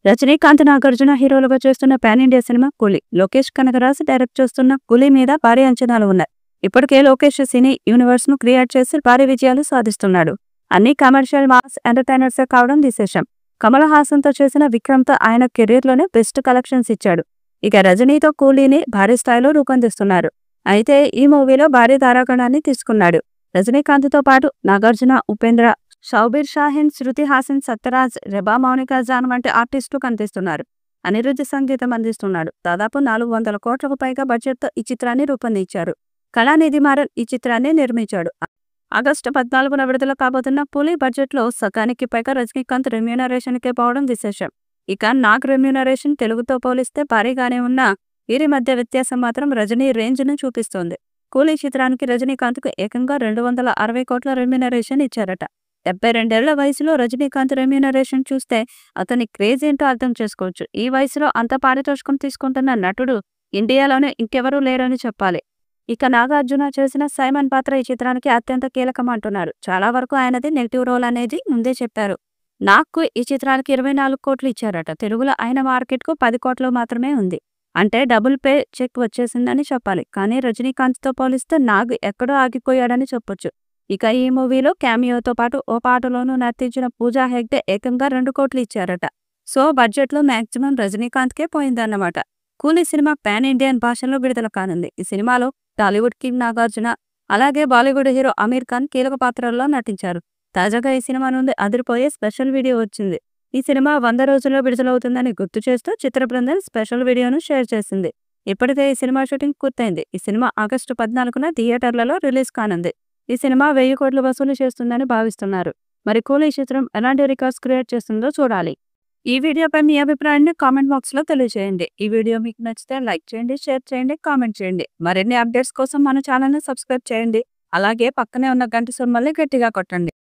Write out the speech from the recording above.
రజనీకాంత్, నాగార్జున హీరోలుగా చేస్తున్న pan India cinema కూలీ. లోకేష్ కనగరాజ్ డైరెక్ట్ చేస్తున్న కూలీ మీద భారీ అంచనాలు ఉన్నాయి. ఇప్పటికే లోకేష్ సినీ యూనివర్స్ ను క్రియేట్ చేసి భారీ విజయాలు సాధిస్తున్నాడు. అన్ని కమర్షియల్ మాస్ ఎంటర్టైనర్స్ కావడం విశేషం. కమల్ హాసన్ తో చేసిన విక్రమ్ తో ఆయన కెరీర్ లోనే బెస్ట్ కలెక్షన్స్ ఇచ్చాడు. ఇక రజనీతో కూలీని భారీ స్థాయిలో రూపొందిస్తున్నారు. అయితే ఈ మూవీలో భారీ తారాగణాన్ని తీసుకున్నాడు. రజనీకాంత్ తో పాటు నాగార్జున, ఉపేంద్ర, షౌబీర్ షాహీన్, శృతి హాసన్, సత్యరాజ్, రెబా, మౌనికా జాన్ వంటి ఆర్టిస్టులు కనిపిస్తున్నారు. అనిరుద్ధ్ సంగీతం అందిస్తున్నాడు. దాదాపు 400 కోట్లకు పైగా బడ్జెట్తో ఈ చిత్రాన్ని రూపొందించారు. కళానిధి మారన్ ఈ చిత్రాన్ని నిర్మించాడు. ఆగస్టు 14న విడుదల కాబోతున్న కూలీ బడ్జెట్లో సగానికి పైగా రజనీకాంత్ రెమ్యూనరేషన్కే పోవడం విశేషం. ఇక నాగ్ రెమ్యూనరేషన్ తెలుగుతో పోలిస్తే భారీగానే ఉన్నా వీరి మధ్య వ్యత్యాసం మాత్రం రజనీ రేంజ్ను చూపిస్తోంది. కూలీ చిత్రానికి రజనీకాంత్కు ఏకంగా 260 కోట్ల రెమ్యూనరేషన్ ఇచ్చారట. 72 ఏళ్ల వయసులో రజనీకాంత్ రెమ్యూనరేషన్ చూస్తే అతని క్రేజ్ ఏంటో అర్థం చేసుకోవచ్చు. ఈ వయసులో అంత పారితోషికం తీసుకుంటున్న నటుడు ఇండియాలోనే ఇంకెవరూ లేరని చెప్పాలి. ఇక నాగార్జున చేసిన సైమన్ పాత్ర ఈ చిత్రానికి అత్యంత కీలకం అంటున్నారు. చాలా వరకు ఆయనది నెగిటివ్ రోల్ అనేది ముందే చెప్పారు. నాగ్కు ఈ చిత్రానికి 24 కోట్లు ఇచ్చారట. తెలుగులో ఆయన మార్కెట్కు 10 కోట్లు మాత్రమే ఉంది. అంటే డబుల్ పే చెక్ వచ్చేసిందని చెప్పాలి. కానీ రజనీకాంత్తో పోలిస్తే నాగ్ ఎక్కడో ఆగిపోయాడని చెప్పొచ్చు. ఇక ఈ మూవీలో క్యామియోతో పాటు ఓ పాటలోనూ నర్తించిన పూజా హెగ్డే ఏకంగా 2 కోట్లు ఇచ్చారట. సో బడ్జెట్లో మ్యాక్సిమం రజనీకాంత్కే పోయిందన్నమాట. కూలీ సినిమా పాన్ ఇండియన్ భాషలో విడుదల కానుంది. ఈ సినిమాలో టాలీవుడ్ కింగ్ నాగార్జున, అలాగే బాలీవుడ్ హీరో అమీర్ ఖాన్ కీలక పాత్రల్లో నటించారు. తాజాగా ఈ సినిమా నుండి అదిరిపోయే స్పెషల్ వీడియో వచ్చింది. ఈ సినిమా 100 రోజుల్లో విడుదలవుతుందని గుర్తు చేస్తూ చిత్ర బృందం స్పెషల్ వీడియోను షేర్ చేసింది. ఇప్పటికే ఈ సినిమా షూటింగ్ పూర్తయింది. ఈ సినిమా ఆగస్టు 14న థియేటర్లలో రిలీజ్ కానుంది. ఈ సినిమా 1000 కోట్లు వసూలు చేస్తుందని భావిస్తున్నారు. మరి కూలీ చిత్రం ఎలాంటి రికార్డ్స్ క్రియేట్ చేస్తుందో చూడాలి. ఈ వీడియోపై మీ అభిప్రాయాన్ని కామెంట్ బాక్స్లో తెలియజేయండి. ఈ వీడియో మీకు నచ్చితే లైక్ చేయండి, షేర్ చేయండి, కామెంట్ చేయండి. మరిన్ని అప్డేట్స్ కోసం మన ఛానల్ని సబ్స్క్రైబ్ చేయండి. అలాగే పక్కనే ఉన్న గంట సింబల్ని గట్టిగా కొట్టండి.